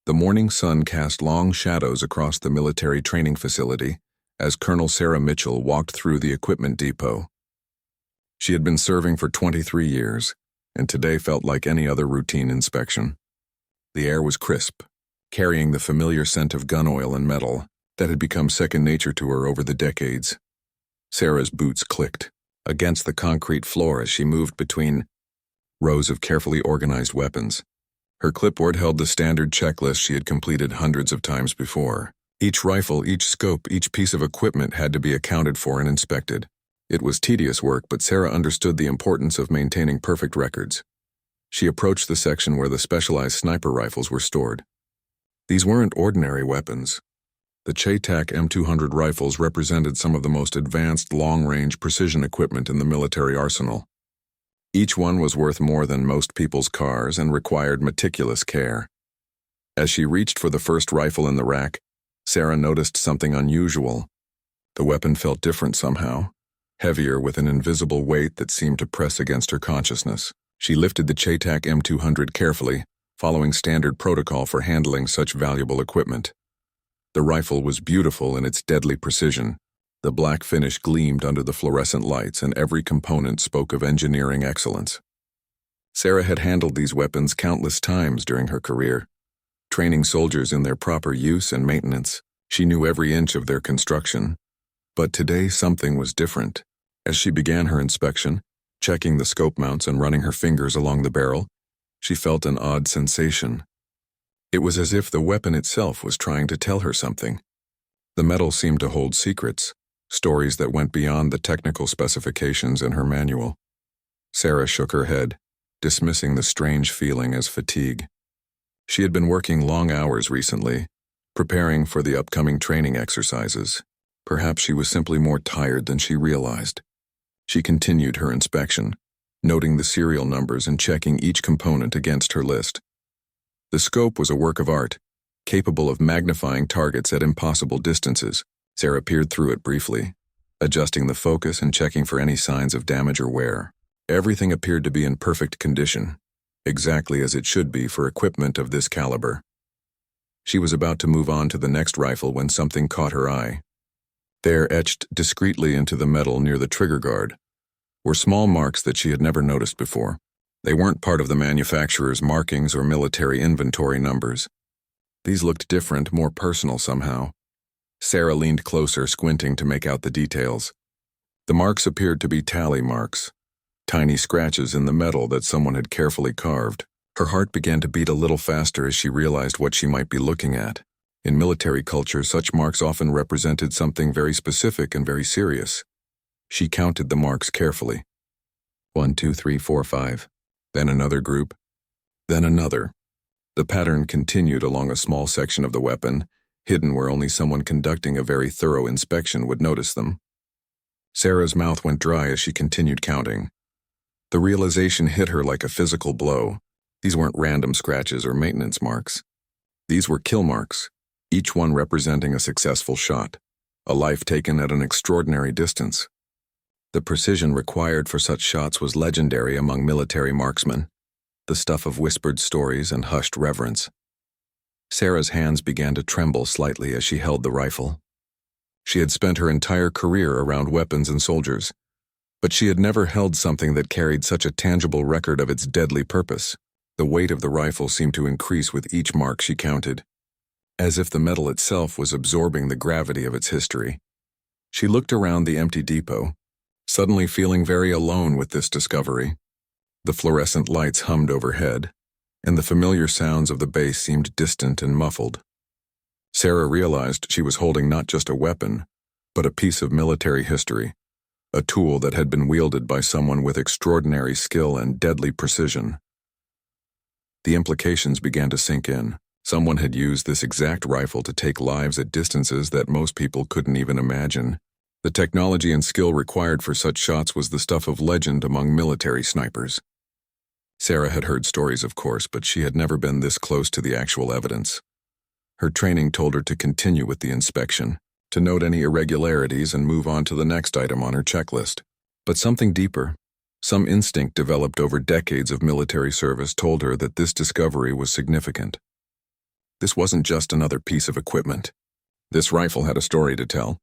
The morning sun cast long shadows across the military training facility as Colonel Sarah Mitchell walked through the equipment depot. She had been serving for 23 years, and today felt like any other routine inspection. The air was crisp, carrying the familiar scent of gun oil and metal that had become second nature to her over the decades. Sarah's boots clicked against the concrete floor as she moved between rows of carefully organized weapons. Her clipboard held the standard checklist she had completed hundreds of times before. Each rifle, each scope, each piece of equipment had to be accounted for and inspected. It was tedious work, but Sarah understood the importance of maintaining perfect records. She approached the section where the specialized sniper rifles were stored. These weren't ordinary weapons. The CheyTac M200 rifles represented some of the most advanced long-range precision equipment in the military arsenal. Each one was worth more than most people's cars and required meticulous care. As she reached for the first rifle in the rack, Sarah noticed something unusual. The weapon felt different somehow, heavier with an invisible weight that seemed to press against her consciousness. She lifted the CheyTac M200 carefully, following standard protocol for handling such valuable equipment. The rifle was beautiful in its deadly precision. The black finish gleamed under the fluorescent lights, and every component spoke of engineering excellence. Sarah had handled these weapons countless times during her career, training soldiers in their proper use and maintenance. She knew every inch of their construction. But today something was different. As she began her inspection, checking the scope mounts and running her fingers along the barrel, she felt an odd sensation. It was as if the weapon itself was trying to tell her something. The metal seemed to hold secrets, stories that went beyond the technical specifications in her manual. Sarah shook her head, dismissing the strange feeling as fatigue. She had been working long hours recently, preparing for the upcoming training exercises. Perhaps she was simply more tired than she realized. She continued her inspection, noting the serial numbers and checking each component against her list. The scope was a work of art, capable of magnifying targets at impossible distances. Sarah peered through it briefly, adjusting the focus and checking for any signs of damage or wear. Everything appeared to be in perfect condition, exactly as it should be for equipment of this caliber. She was about to move on to the next rifle when something caught her eye. There, etched discreetly into the metal near the trigger guard, were small marks that she had never noticed before. They weren't part of the manufacturer's markings or military inventory numbers. These looked different, more personal somehow. Sarah leaned closer, squinting to make out the details. The marks appeared to be tally marks, tiny scratches in the metal that someone had carefully carved. Her heart began to beat a little faster as she realized what she might be looking at. In military culture, such marks often represented something very specific and very serious. She counted the marks carefully. 1, 2, 3, 4, 5. Then another group. Then another. The pattern continued along a small section of the weapon, hidden where only someone conducting a very thorough inspection would notice them. Sarah's mouth went dry as she continued counting. The realization hit her like a physical blow. These weren't random scratches or maintenance marks. These were kill marks, each one representing a successful shot, a life taken at an extraordinary distance. The precision required for such shots was legendary among military marksmen, the stuff of whispered stories and hushed reverence. Sarah's hands began to tremble slightly as she held the rifle. She had spent her entire career around weapons and soldiers, but she had never held something that carried such a tangible record of its deadly purpose. The weight of the rifle seemed to increase with each mark she counted, as if the metal itself was absorbing the gravity of its history. She looked around the empty depot, suddenly feeling very alone with this discovery. The fluorescent lights hummed overhead, and the familiar sounds of the base seemed distant and muffled. Sarah realized she was holding not just a weapon, but a piece of military history, a tool that had been wielded by someone with extraordinary skill and deadly precision. The implications began to sink in. Someone had used this exact rifle to take lives at distances that most people couldn't even imagine. The technology and skill required for such shots was the stuff of legend among military snipers. Sarah had heard stories, of course, but she had never been this close to the actual evidence. Her training told her to continue with the inspection, to note any irregularities and move on to the next item on her checklist. But something deeper, some instinct developed over decades of military service, told her that this discovery was significant. This wasn't just another piece of equipment. This rifle had a story to tell.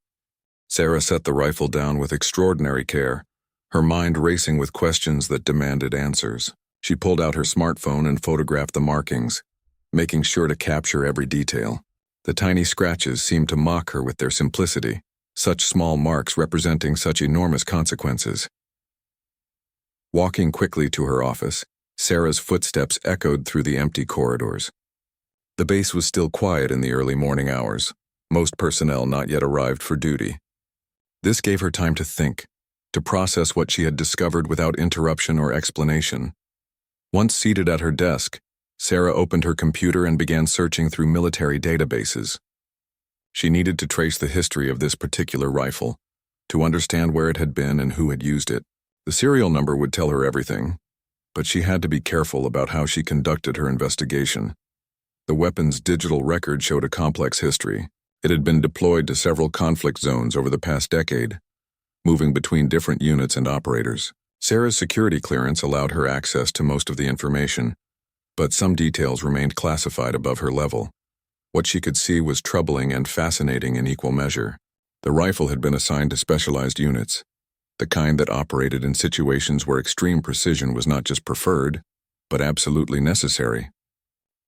Sarah set the rifle down with extraordinary care, her mind racing with questions that demanded answers. She pulled out her smartphone and photographed the markings, making sure to capture every detail. The tiny scratches seemed to mock her with their simplicity, such small marks representing such enormous consequences. Walking quickly to her office, Sarah's footsteps echoed through the empty corridors. The base was still quiet in the early morning hours, most personnel not yet arrived for duty. This gave her time to think, to process what she had discovered without interruption or explanation. Once seated at her desk, Sarah opened her computer and began searching through military databases. She needed to trace the history of this particular rifle, to understand where it had been and who had used it. The serial number would tell her everything, but she had to be careful about how she conducted her investigation. The weapon's digital record showed a complex history. It had been deployed to several conflict zones over the past decade, moving between different units and operators. Sarah's security clearance allowed her access to most of the information, but some details remained classified above her level. What she could see was troubling and fascinating in equal measure. The rifle had been assigned to specialized units, the kind that operated in situations where extreme precision was not just preferred, but absolutely necessary.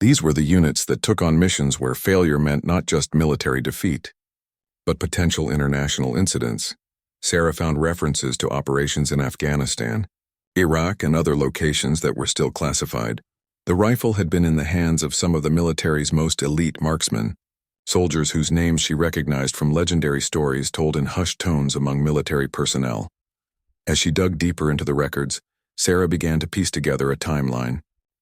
These were the units that took on missions where failure meant not just military defeat, but potential international incidents. Sarah found references to operations in Afghanistan, Iraq, and other locations that were still classified. The rifle had been in the hands of some of the military's most elite marksmen, soldiers whose names she recognized from legendary stories told in hushed tones among military personnel. As she dug deeper into the records, Sarah began to piece together a timeline.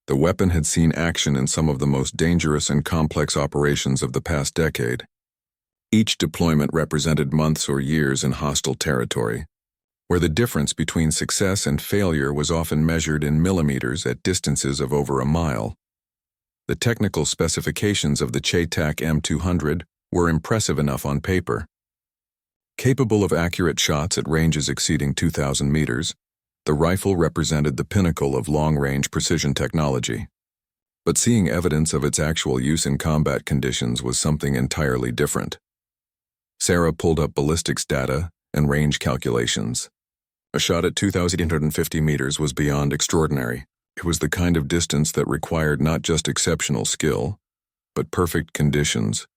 The weapon had seen action in some of the most dangerous and complex operations of the past decade. Each deployment represented months or years in hostile territory, where the difference between success and failure was often measured in millimeters at distances of over a mile. The technical specifications of the CheyTac M200 were impressive enough on paper. Capable of accurate shots at ranges exceeding 2,000 meters, the rifle represented the pinnacle of long-range precision technology. But seeing evidence of its actual use in combat conditions was something entirely different. Sarah pulled up ballistics data and range calculations. A shot at 2,850 meters was beyond extraordinary. It was the kind of distance that required not just exceptional skill, but perfect conditions,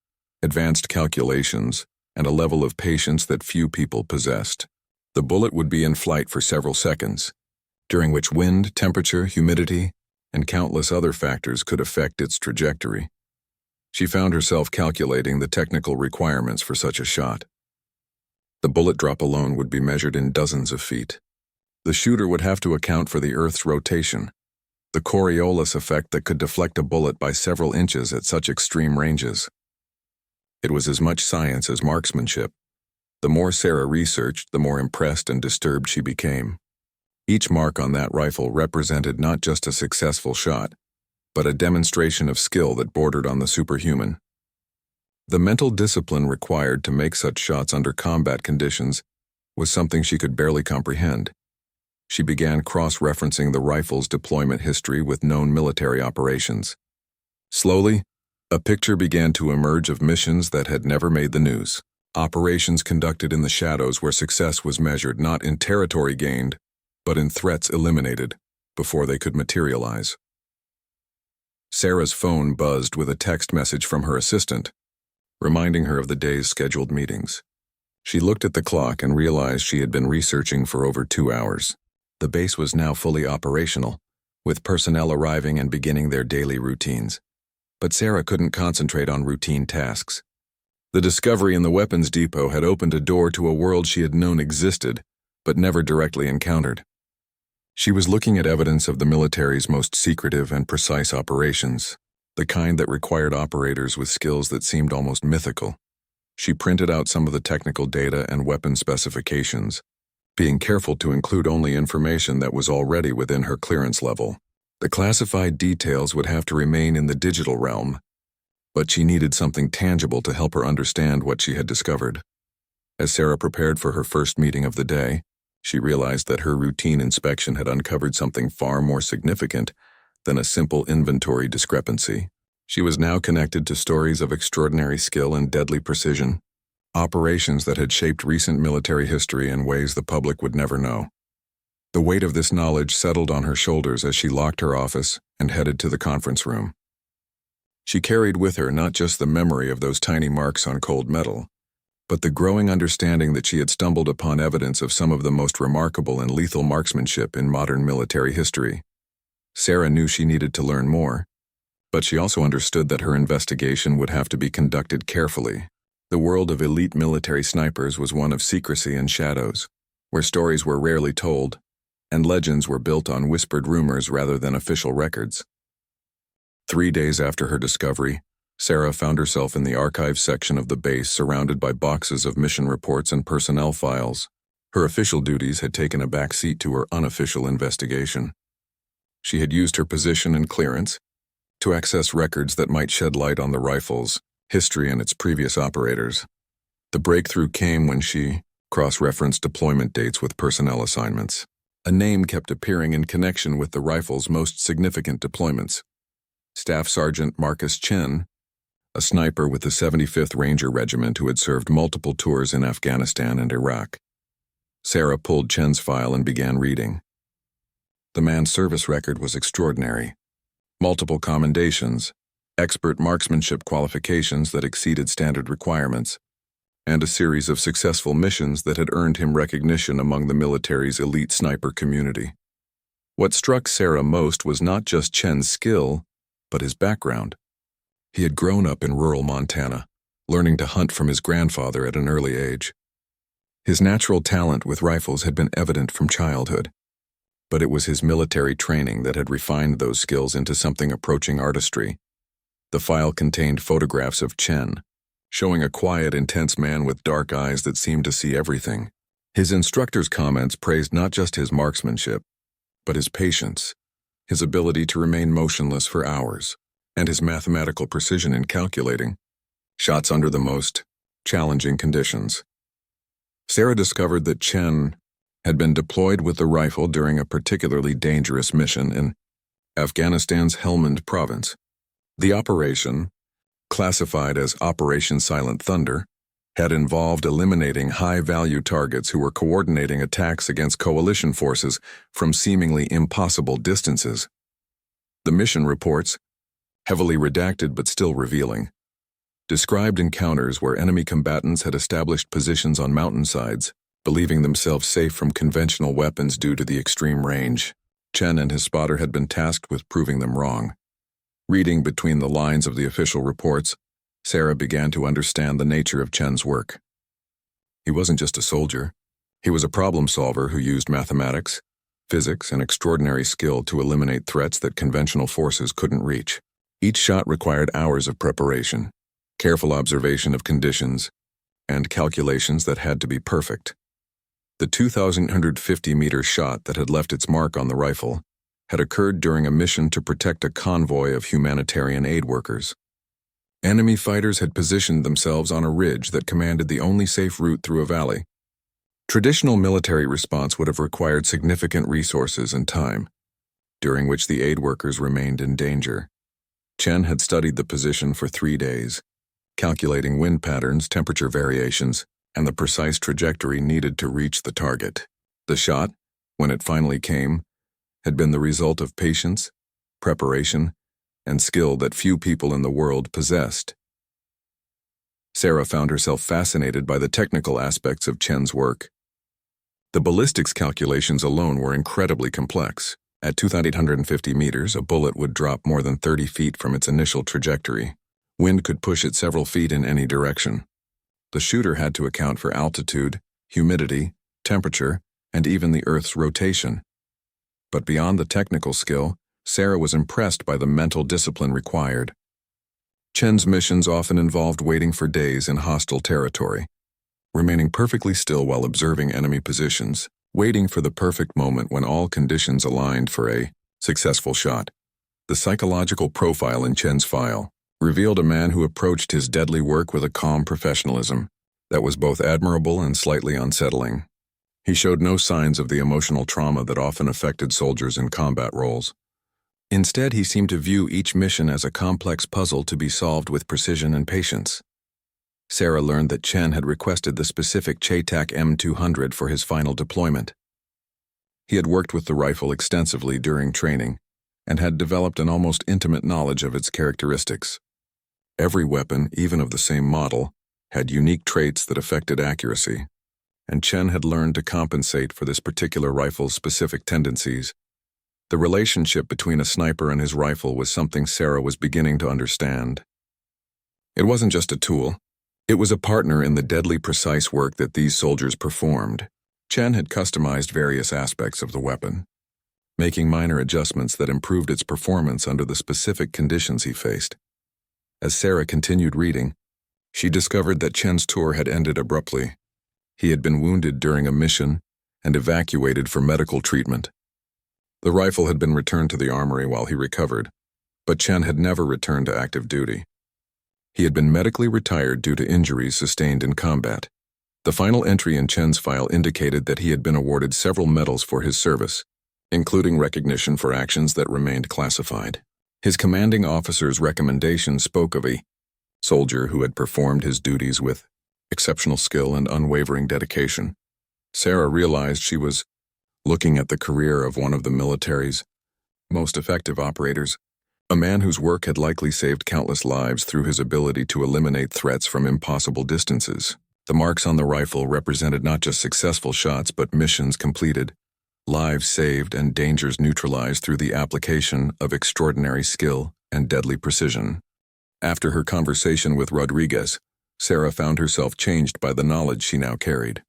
advanced calculations, and a level of patience that few people possessed. The bullet would be in flight for several seconds, during which wind, temperature, humidity, and countless other factors could affect its trajectory. She found herself calculating the technical requirements for such a shot. The bullet drop alone would be measured in dozens of feet. The shooter would have to account for the Earth's rotation, the Coriolis effect that could deflect a bullet by several inches at such extreme ranges. It was as much science as marksmanship. The more Sarah researched, the more impressed and disturbed she became. Each mark on that rifle represented not just a successful shot, but a demonstration of skill that bordered on the superhuman. The mental discipline required to make such shots under combat conditions was something she could barely comprehend. She began cross-referencing the rifle's deployment history with known military operations. Slowly, a picture began to emerge of missions that had never made the news. Operations conducted in the shadows where success was measured not in territory gained, but in threats eliminated before they could materialize. Sarah's phone buzzed with a text message from her assistant, reminding her of the day's scheduled meetings. She looked at the clock and realized she had been researching for over 2 hours. The base was now fully operational, with personnel arriving and beginning their daily routines. But Sarah couldn't concentrate on routine tasks. The discovery in the weapons depot had opened a door to a world she had known existed, but never directly encountered. She was looking at evidence of the military's most secretive and precise operations, the kind that required operators with skills that seemed almost mythical. She printed out some of the technical data and weapon specifications, being careful to include only information that was already within her clearance level. The classified details would have to remain in the digital realm, but she needed something tangible to help her understand what she had discovered. As Sarah prepared for her first meeting of the day, she realized that her routine inspection had uncovered something far more significant than a simple inventory discrepancy. She was now connected to stories of extraordinary skill and deadly precision, operations that had shaped recent military history in ways the public would never know. The weight of this knowledge settled on her shoulders as she locked her office and headed to the conference room. She carried with her not just the memory of those tiny marks on cold metal, but the growing understanding that she had stumbled upon evidence of some of the most remarkable and lethal marksmanship in modern military history. Sarah knew she needed to learn more, but she also understood that her investigation would have to be conducted carefully. The world of elite military snipers was one of secrecy and shadows, where stories were rarely told, and legends were built on whispered rumors rather than official records. 3 days after her discovery, Sarah found herself in the archives section of the base surrounded by boxes of mission reports and personnel files. Her official duties had taken a back seat to her unofficial investigation. She had used her position and clearance to access records that might shed light on the rifle's history and its previous operators. The breakthrough came when she cross-referenced deployment dates with personnel assignments. A name kept appearing in connection with the rifle's most significant deployments. Staff Sergeant Marcus Chen, a sniper with the 75th Ranger Regiment who had served multiple tours in Afghanistan and Iraq. Sarah pulled Chen's file and began reading. The man's service record was extraordinary. Multiple commendations, expert marksmanship qualifications that exceeded standard requirements, and a series of successful missions that had earned him recognition among the military's elite sniper community. What struck Sarah most was not just Chen's skill, but his background. He had grown up in rural Montana, learning to hunt from his grandfather at an early age. His natural talent with rifles had been evident from childhood, but it was his military training that had refined those skills into something approaching artistry. The file contained photographs of Chen, showing a quiet, intense man with dark eyes that seemed to see everything. His instructor's comments praised not just his marksmanship, but his patience, his ability to remain motionless for hours, and his mathematical precision in calculating shots under the most challenging conditions. Sarah discovered that Chen had been deployed with the rifle during a particularly dangerous mission in Afghanistan's Helmand province. The operation, classified as Operation Silent Thunder, had involved eliminating high-value targets who were coordinating attacks against coalition forces from seemingly impossible distances. The mission reports, heavily redacted but still revealing, described encounters where enemy combatants had established positions on mountainsides, believing themselves safe from conventional weapons due to the extreme range. Chen and his spotter had been tasked with proving them wrong. Reading between the lines of the official reports, Sarah began to understand the nature of Chen's work. He wasn't just a soldier. He was a problem solver who used mathematics, physics, and extraordinary skill to eliminate threats that conventional forces couldn't reach. Each shot required hours of preparation, careful observation of conditions, and calculations that had to be perfect. The 2,150-meter shot that had left its mark on the rifle had occurred during a mission to protect a convoy of humanitarian aid workers. Enemy fighters had positioned themselves on a ridge that commanded the only safe route through a valley. Traditional military response would have required significant resources and time, during which the aid workers remained in danger. Chen had studied the position for 3 days, calculating wind patterns, temperature variations, and the precise trajectory needed to reach the target. The shot, when it finally came, had been the result of patience, preparation, and skill that few people in the world possessed. Sarah found herself fascinated by the technical aspects of Chen's work. The ballistics calculations alone were incredibly complex. At 2,850 meters, a bullet would drop more than 30 feet from its initial trajectory. Wind could push it several feet in any direction. The shooter had to account for altitude, humidity, temperature, and even the Earth's rotation. But beyond the technical skill, Sarah was impressed by the mental discipline required. Chen's missions often involved waiting for days in hostile territory, remaining perfectly still while observing enemy positions, waiting for the perfect moment when all conditions aligned for a successful shot. The psychological profile in Chen's file revealed a man who approached his deadly work with a calm professionalism that was both admirable and slightly unsettling. He showed no signs of the emotional trauma that often affected soldiers in combat roles. Instead, he seemed to view each mission as a complex puzzle to be solved with precision and patience. Sarah learned that Chen had requested the specific CheyTac M200 for his final deployment. He had worked with the rifle extensively during training and had developed an almost intimate knowledge of its characteristics. Every weapon, even of the same model, had unique traits that affected accuracy, and Chen had learned to compensate for this particular rifle's specific tendencies. The relationship between a sniper and his rifle was something Sarah was beginning to understand. It wasn't just a tool. It was a partner in the deadly precise work that these soldiers performed. Chen had customized various aspects of the weapon, making minor adjustments that improved its performance under the specific conditions he faced. As Sarah continued reading, she discovered that Chen's tour had ended abruptly. He had been wounded during a mission and evacuated for medical treatment. The rifle had been returned to the armory while he recovered, but Chen had never returned to active duty. He had been medically retired due to injuries sustained in combat. The final entry in Chen's file indicated that he had been awarded several medals for his service, including recognition for actions that remained classified. His commanding officer's recommendation spoke of a soldier who had performed his duties with exceptional skill and unwavering dedication. Sarah realized she was looking at the career of one of the military's most effective operators, a man whose work had likely saved countless lives through his ability to eliminate threats from impossible distances. The marks on the rifle represented not just successful shots but missions completed, lives saved, and dangers neutralized through the application of extraordinary skill and deadly precision. After her conversation with Rodriguez, Sarah found herself changed by the knowledge she now carried.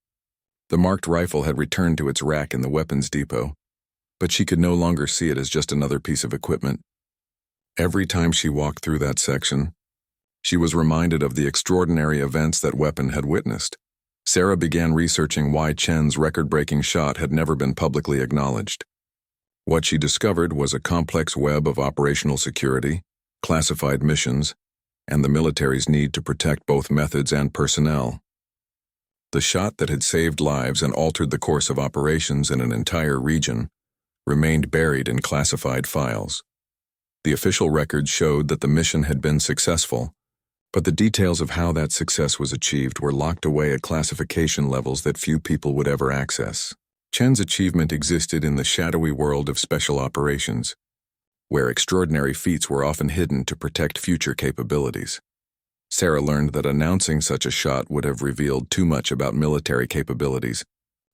The marked rifle had returned to its rack in the weapons depot, but she could no longer see it as just another piece of equipment. Every time she walked through that section, she was reminded of the extraordinary events that weapon had witnessed. Sarah began researching why Chen's record-breaking shot had never been publicly acknowledged. What she discovered was a complex web of operational security, classified missions, and the military's need to protect both methods and personnel. The shot that had saved lives and altered the course of operations in an entire region remained buried in classified files. The official records showed that the mission had been successful, but the details of how that success was achieved were locked away at classification levels that few people would ever access. Chen's achievement existed in the shadowy world of special operations, where extraordinary feats were often hidden to protect future capabilities. Sarah learned that announcing such a shot would have revealed too much about military capabilities,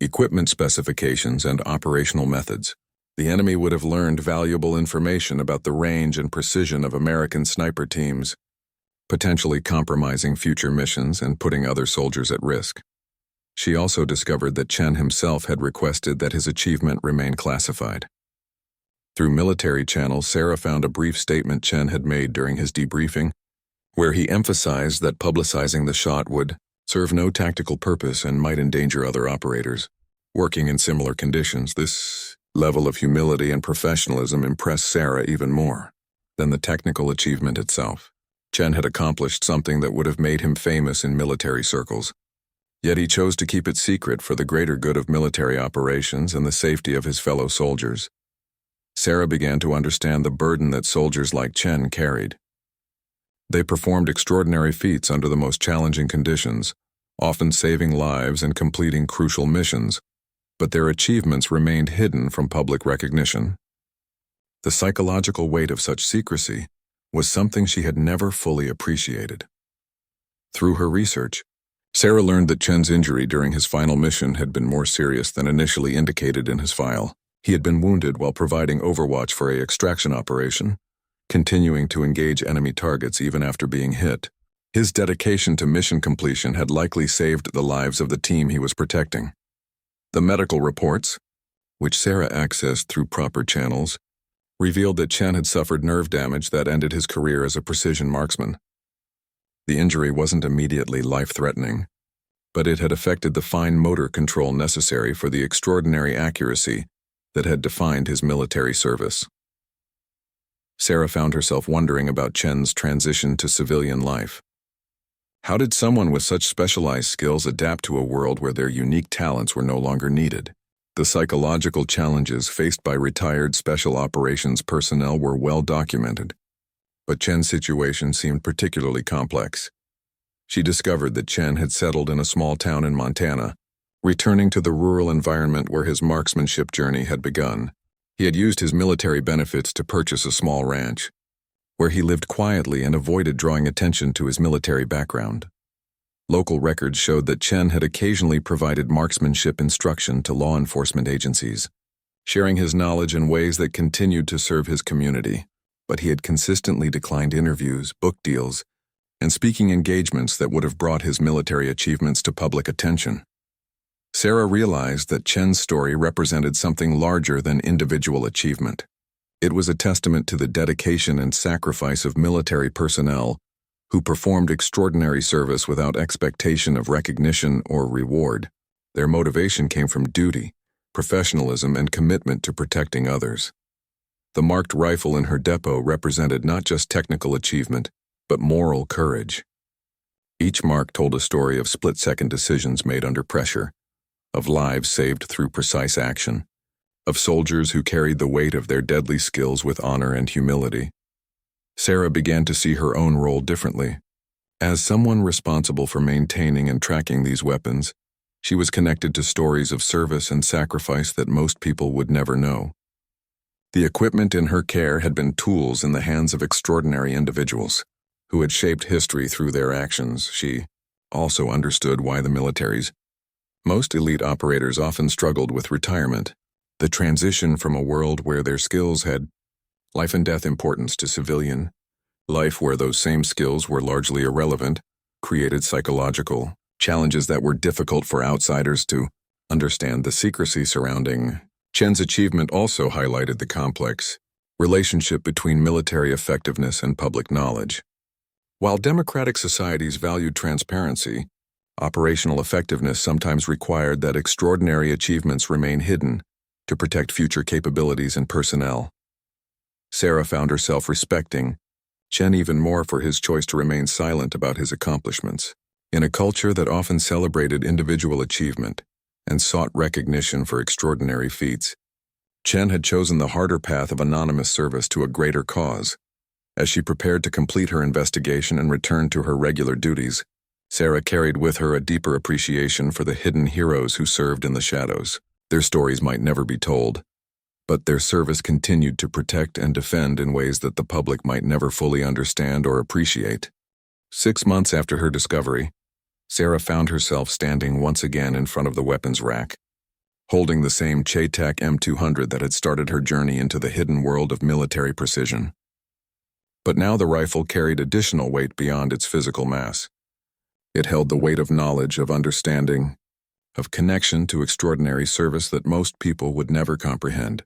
equipment specifications, and operational methods. The enemy would have learned valuable information about the range and precision of American sniper teams, potentially compromising future missions and putting other soldiers at risk. She also discovered that Chen himself had requested that his achievement remain classified. Through military channels, Sarah found a brief statement Chen had made during his debriefing, where he emphasized that publicizing the shot would serve no tactical purpose and might endanger other operators working in similar conditions. This level of humility and professionalism impressed Sarah even more than the technical achievement itself. Chen had accomplished something that would have made him famous in military circles, yet he chose to keep it secret for the greater good of military operations and the safety of his fellow soldiers. Sarah began to understand the burden that soldiers like Chen carried. They performed extraordinary feats under the most challenging conditions, often saving lives and completing crucial missions, but their achievements remained hidden from public recognition. The psychological weight of such secrecy was something she had never fully appreciated. Through her research, Sarah learned that Chen's injury during his final mission had been more serious than initially indicated in his file. He had been wounded while providing overwatch for an extraction operation, continuing to engage enemy targets even after being hit. His dedication to mission completion had likely saved the lives of the team he was protecting. The medical reports, which Sarah accessed through proper channels, revealed that Chen had suffered nerve damage that ended his career as a precision marksman. The injury wasn't immediately life-threatening, but it had affected the fine motor control necessary for the extraordinary accuracy that had defined his military service. Sarah found herself wondering about Chen's transition to civilian life. How did someone with such specialized skills adapt to a world where their unique talents were no longer needed? The psychological challenges faced by retired special operations personnel were well documented, but Chen's situation seemed particularly complex. She discovered that Chen had settled in a small town in Montana, returning to the rural environment where his marksmanship journey had begun. He had used his military benefits to purchase a small ranch, where he lived quietly and avoided drawing attention to his military background. Local records showed that Chen had occasionally provided marksmanship instruction to law enforcement agencies, sharing his knowledge in ways that continued to serve his community. But he had consistently declined interviews, book deals, and speaking engagements that would have brought his military achievements to public attention. Sarah realized that Chen's story represented something larger than individual achievement. It was a testament to the dedication and sacrifice of military personnel who performed extraordinary service without expectation of recognition or reward. Their motivation came from duty, professionalism, and commitment to protecting others. The marked rifle in her depot represented not just technical achievement, but moral courage. Each mark told a story of split-second decisions made under pressure, of lives saved through precise action, of soldiers who carried the weight of their deadly skills with honor and humility. Sarah began to see her own role differently. As someone responsible for maintaining and tracking these weapons, she was connected to stories of service and sacrifice that most people would never know. The equipment in her care had been tools in the hands of extraordinary individuals who had shaped history through their actions. She also understood why the military's most elite operators often struggled with retirement. The transition from a world where their skills had life and death importance to civilian life where those same skills were largely irrelevant created psychological challenges that were difficult for outsiders to understand. The secrecy surrounding Chen's achievement also highlighted the complex relationship between military effectiveness and public knowledge. While democratic societies valued transparency, operational effectiveness sometimes required that extraordinary achievements remain hidden to protect future capabilities and personnel. Sarah found herself respecting Chen even more for his choice to remain silent about his accomplishments. In a culture that often celebrated individual achievement and sought recognition for extraordinary feats, Chen had chosen the harder path of anonymous service to a greater cause. As she prepared to complete her investigation and return to her regular duties, Sarah carried with her a deeper appreciation for the hidden heroes who served in the shadows. Their stories might never be told, but their service continued to protect and defend in ways that the public might never fully understand or appreciate. 6 months after her discovery, Sarah found herself standing once again in front of the weapons rack, holding the same CheyTac M200 that had started her journey into the hidden world of military precision. But now the rifle carried additional weight beyond its physical mass. It held the weight of knowledge, of understanding, of connection to extraordinary service that most people would never comprehend.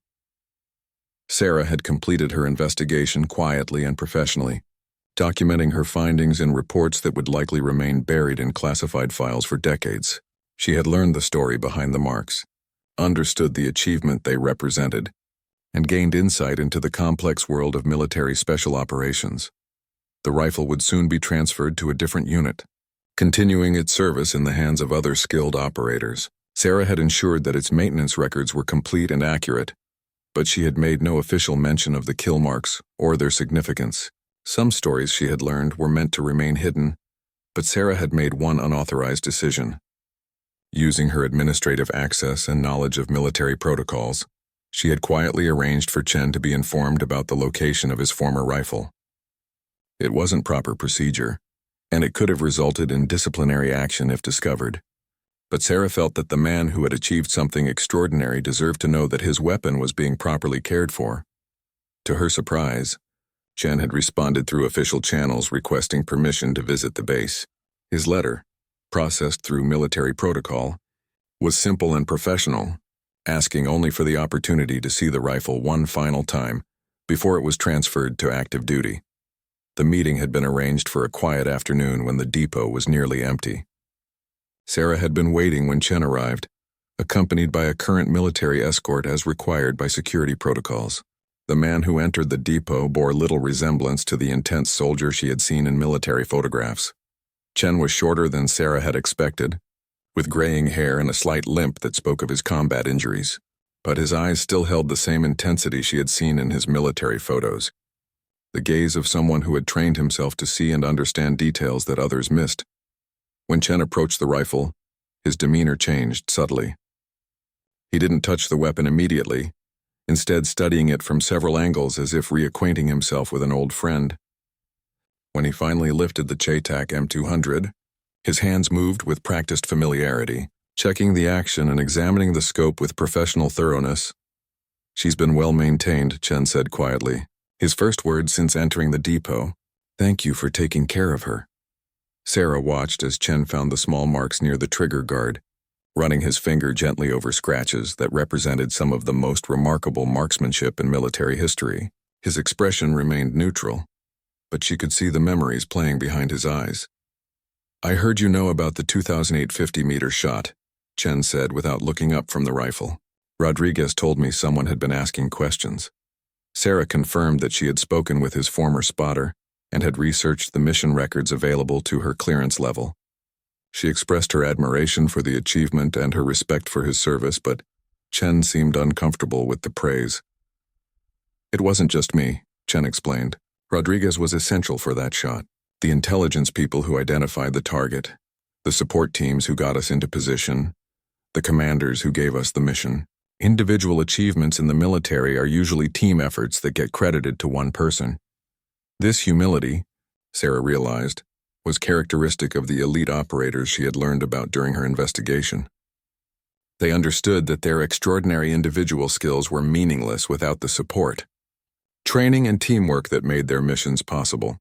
Sarah had completed her investigation quietly and professionally, documenting her findings in reports that would likely remain buried in classified files for decades. She had learned the story behind the marks, understood the achievement they represented, and gained insight into the complex world of military special operations. The rifle would soon be transferred to a different unit, continuing its service in the hands of other skilled operators. Sarah had ensured that its maintenance records were complete and accurate, but she had made no official mention of the kill marks or their significance. Some stories she had learned were meant to remain hidden, but Sarah had made one unauthorized decision. Using her administrative access and knowledge of military protocols, she had quietly arranged for Chen to be informed about the location of his former rifle. It wasn't proper procedure, and it could have resulted in disciplinary action if discovered. But Sarah felt that the man who had achieved something extraordinary deserved to know that his weapon was being properly cared for. To her surprise, Chen had responded through official channels requesting permission to visit the base. His letter, processed through military protocol, was simple and professional, asking only for the opportunity to see the rifle one final time before it was transferred to active duty. The meeting had been arranged for a quiet afternoon when the depot was nearly empty. Sarah had been waiting when Chen arrived, accompanied by a current military escort as required by security protocols. The man who entered the depot bore little resemblance to the intense soldier she had seen in military photographs. Chen was shorter than Sarah had expected, with graying hair and a slight limp that spoke of his combat injuries. But his eyes still held the same intensity she had seen in his military photos. The gaze of someone who had trained himself to see and understand details that others missed. When Chen approached the rifle, his demeanor changed subtly. He didn't touch the weapon immediately, instead studying it from several angles as if reacquainting himself with an old friend. When he finally lifted the CheyTac M200, his hands moved with practiced familiarity, checking the action and examining the scope with professional thoroughness. "She's been well maintained," Chen said quietly, his first words since entering the depot. "Thank you for taking care of her." Sarah watched as Chen found the small marks near the trigger guard, running his finger gently over scratches that represented some of the most remarkable marksmanship in military history. His expression remained neutral, but she could see the memories playing behind his eyes. "I heard you know about the 2008 50-meter shot," Chen said without looking up from the rifle. "Rodriguez told me someone had been asking questions." Sarah confirmed that she had spoken with his former spotter and had researched the mission records available to her clearance level. She expressed her admiration for the achievement and her respect for his service, but Chen seemed uncomfortable with the praise. "It wasn't just me," Chen explained. "Rodriguez was essential for that shot. The intelligence people who identified the target, the support teams who got us into position, the commanders who gave us the mission. Individual achievements in the military are usually team efforts that get credited to one person." This humility, Sarah realized, was characteristic of the elite operators she had learned about during her investigation. They understood that their extraordinary individual skills were meaningless without the support, training and teamwork that made their missions possible.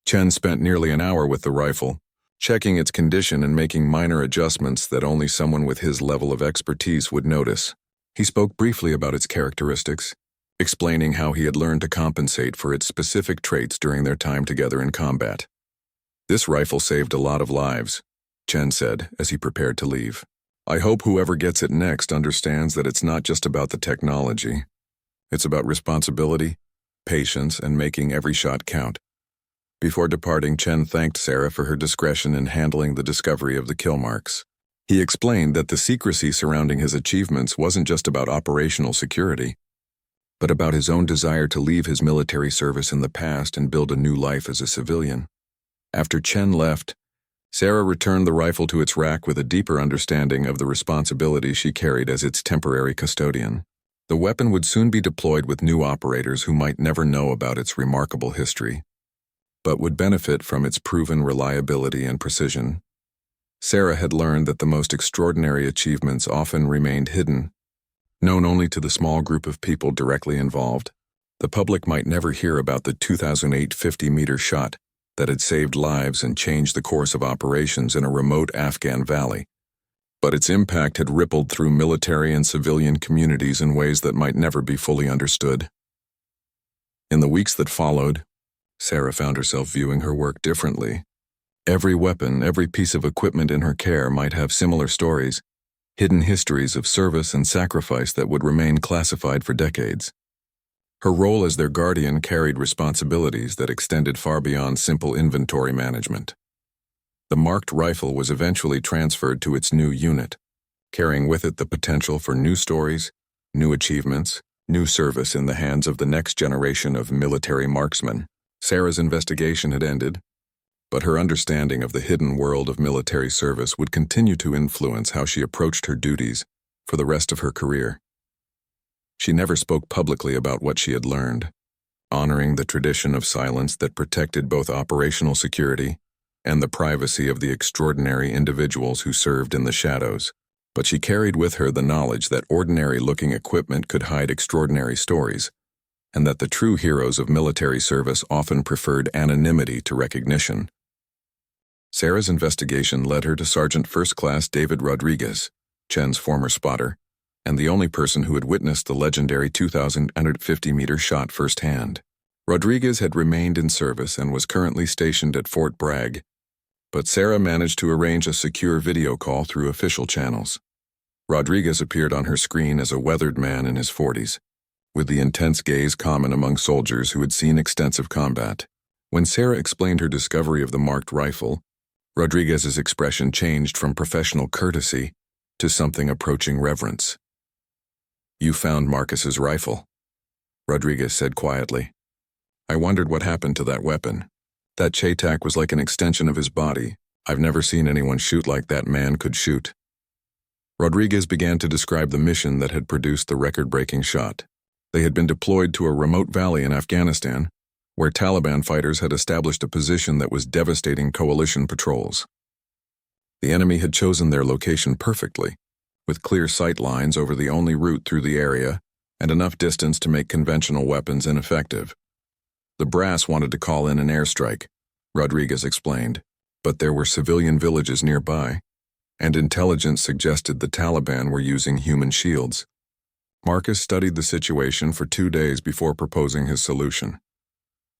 Chen spent nearly an hour with the rifle, checking its condition and making minor adjustments that only someone with his level of expertise would notice. He spoke briefly about its characteristics, explaining how he had learned to compensate for its specific traits during their time together in combat. "This rifle saved a lot of lives," Chen said as he prepared to leave. "I hope whoever gets it next understands that it's not just about the technology. It's about responsibility, patience, and making every shot count." Before departing, Chen thanked Sarah for her discretion in handling the discovery of the kill marks. He explained that the secrecy surrounding his achievements wasn't just about operational security, but about his own desire to leave his military service in the past and build a new life as a civilian. After Chen left, Sarah returned the rifle to its rack with a deeper understanding of the responsibility she carried as its temporary custodian. The weapon would soon be deployed with new operators who might never know about its remarkable history, but would benefit from its proven reliability and precision. Sarah had learned that the most extraordinary achievements often remained hidden, known only to the small group of people directly involved. The public might never hear about the 2008 50-meter shot that had saved lives and changed the course of operations in a remote Afghan valley, but its impact had rippled through military and civilian communities in ways that might never be fully understood. In the weeks that followed, Sarah found herself viewing her work differently. Every weapon, every piece of equipment in her care might have similar stories, hidden histories of service and sacrifice that would remain classified for decades. Her role as their guardian carried responsibilities that extended far beyond simple inventory management. The marked rifle was eventually transferred to its new unit, carrying with it the potential for new stories, new achievements, new service in the hands of the next generation of military marksmen. Sarah's investigation had ended, but her understanding of the hidden world of military service would continue to influence how she approached her duties for the rest of her career. She never spoke publicly about what she had learned, honoring the tradition of silence that protected both operational security and the privacy of the extraordinary individuals who served in the shadows. But she carried with her the knowledge that ordinary-looking equipment could hide extraordinary stories, and that the true heroes of military service often preferred anonymity to recognition. Sarah's investigation led her to Sergeant First Class David Rodriguez, Chen's former spotter, and the only person who had witnessed the legendary 2,150-meter shot firsthand. Rodriguez had remained in service and was currently stationed at Fort Bragg, but Sarah managed to arrange a secure video call through official channels. Rodriguez appeared on her screen as a weathered man in his 40s, with the intense gaze common among soldiers who had seen extensive combat. When Sarah explained her discovery of the marked rifle, Rodriguez's expression changed from professional courtesy to something approaching reverence. "You found Marcus's rifle," Rodriguez said quietly. "I wondered what happened to that weapon. That CheyTac was like an extension of his body. I've never seen anyone shoot like that man could shoot." Rodriguez began to describe the mission that had produced the record-breaking shot. They had been deployed to a remote valley in Afghanistan, where Taliban fighters had established a position that was devastating coalition patrols. The enemy had chosen their location perfectly, with clear sight lines over the only route through the area and enough distance to make conventional weapons ineffective. The brass wanted to call in an airstrike, Rodriguez explained, but there were civilian villages nearby, and intelligence suggested the Taliban were using human shields. Marcus studied the situation for 2 days before proposing his solution.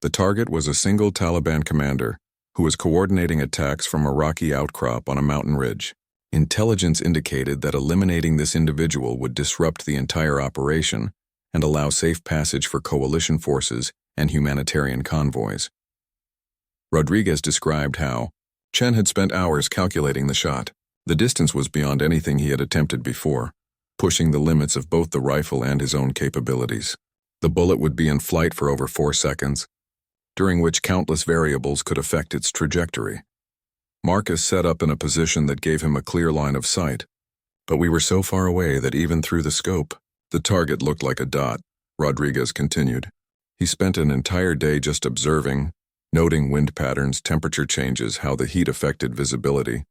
The target was a single Taliban commander who was coordinating attacks from a rocky outcrop on a mountain ridge. Intelligence indicated that eliminating this individual would disrupt the entire operation and allow safe passage for coalition forces and humanitarian convoys. Rodriguez described how Chen had spent hours calculating the shot. The distance was beyond anything he had attempted before, pushing the limits of both the rifle and his own capabilities. The bullet would be in flight for over 4 seconds, during which countless variables could affect its trajectory. Marcus set up in a position that gave him a clear line of sight, but we were so far away that even through the scope, the target looked like a dot, Rodriguez continued. He spent an entire day just observing, noting wind patterns, temperature changes, how the heat affected visibility.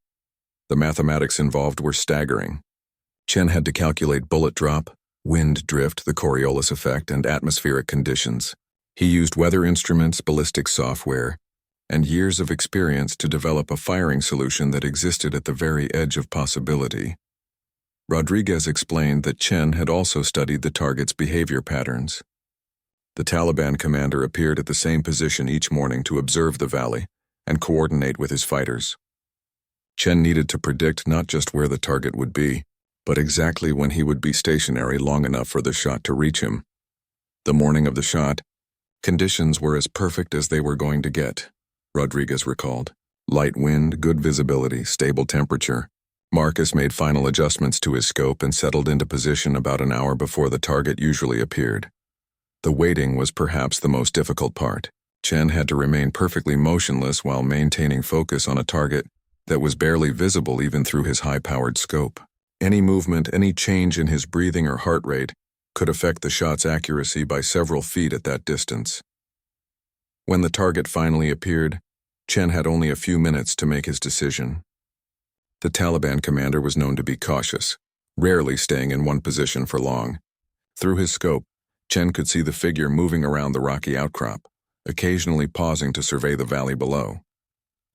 The mathematics involved were staggering. Chen had to calculate bullet drop, wind drift, the Coriolis effect, and atmospheric conditions. He used weather instruments, ballistic software, and years of experience to develop a firing solution that existed at the very edge of possibility. Rodriguez explained that Chen had also studied the target's behavior patterns. The Taliban commander appeared at the same position each morning to observe the valley and coordinate with his fighters. Chen needed to predict not just where the target would be, but exactly when he would be stationary long enough for the shot to reach him. The morning of the shot, conditions were as perfect as they were going to get, Rodriguez recalled. Light wind, good visibility, stable temperature. Marcus made final adjustments to his scope and settled into position about an hour before the target usually appeared. The waiting was perhaps the most difficult part. Chen had to remain perfectly motionless while maintaining focus on a target that was barely visible even through his high-powered scope. Any movement, any change in his breathing or heart rate could affect the shot's accuracy by several feet at that distance. When the target finally appeared, Chen had only a few minutes to make his decision. The Taliban commander was known to be cautious, rarely staying in one position for long. Through his scope, Chen could see the figure moving around the rocky outcrop, occasionally pausing to survey the valley below.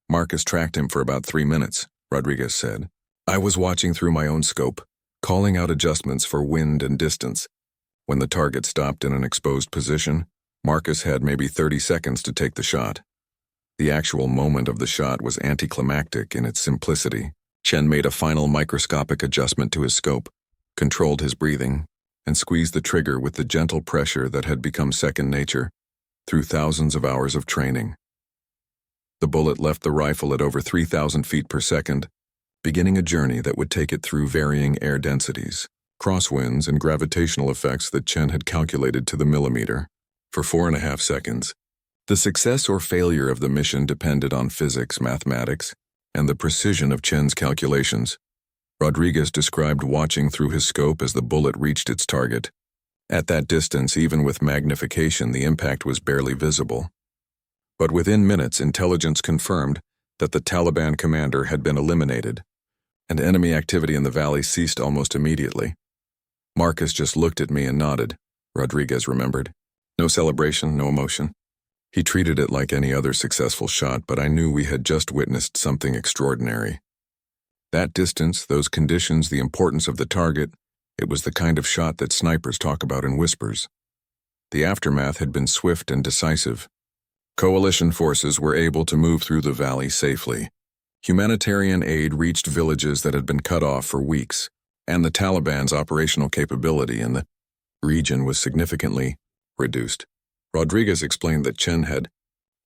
Marcus tracked him for about 3 minutes, Rodriguez said. I was watching through my own scope, calling out adjustments for wind and distance. When the target stopped in an exposed position, Marcus had maybe 30 seconds to take the shot. The actual moment of the shot was anticlimactic in its simplicity. Chen made a final microscopic adjustment to his scope, controlled his breathing, and squeezed the trigger with the gentle pressure that had become second nature through thousands of hours of training. The bullet left the rifle at over 3,000 feet per second, beginning a journey that would take it through varying air densities, crosswinds, and gravitational effects that Chen had calculated to the millimeter. For 4.5 seconds, the success or failure of the mission depended on physics, mathematics, and the precision of Chen's calculations. Rodriguez described watching through his scope as the bullet reached its target. At that distance, even with magnification, the impact was barely visible. But within minutes, intelligence confirmed that the Taliban commander had been eliminated, and enemy activity in the valley ceased almost immediately. Marcus just looked at me and nodded, Rodriguez remembered. No celebration, no emotion. He treated it like any other successful shot, but I knew we had just witnessed something extraordinary. That distance, those conditions, the importance of the target, it was the kind of shot that snipers talk about in whispers. The aftermath had been swift and decisive. Coalition forces were able to move through the valley safely. Humanitarian aid reached villages that had been cut off for weeks, and the Taliban's operational capability in the region was significantly reduced. Rodriguez explained that Chen had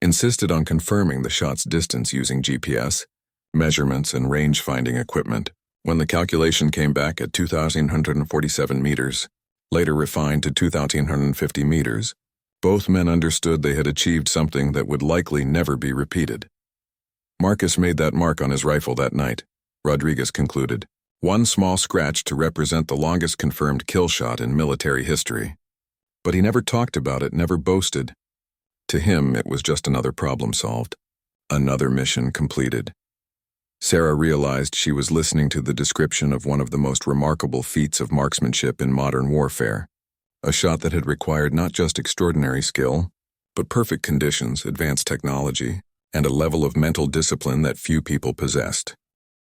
insisted on confirming the shot's distance using GPS, measurements, and range-finding equipment. When the calculation came back at 2,147 meters, later refined to 2,150 meters, both men understood they had achieved something that would likely never be repeated. Marcus made that mark on his rifle that night, Rodriguez concluded. One small scratch to represent the longest confirmed kill shot in military history. But he never talked about it, never boasted. To him, it was just another problem solved. Another mission completed. Sarah realized she was listening to the description of one of the most remarkable feats of marksmanship in modern warfare. A shot that had required not just extraordinary skill, but perfect conditions, advanced technology, and a level of mental discipline that few people possessed.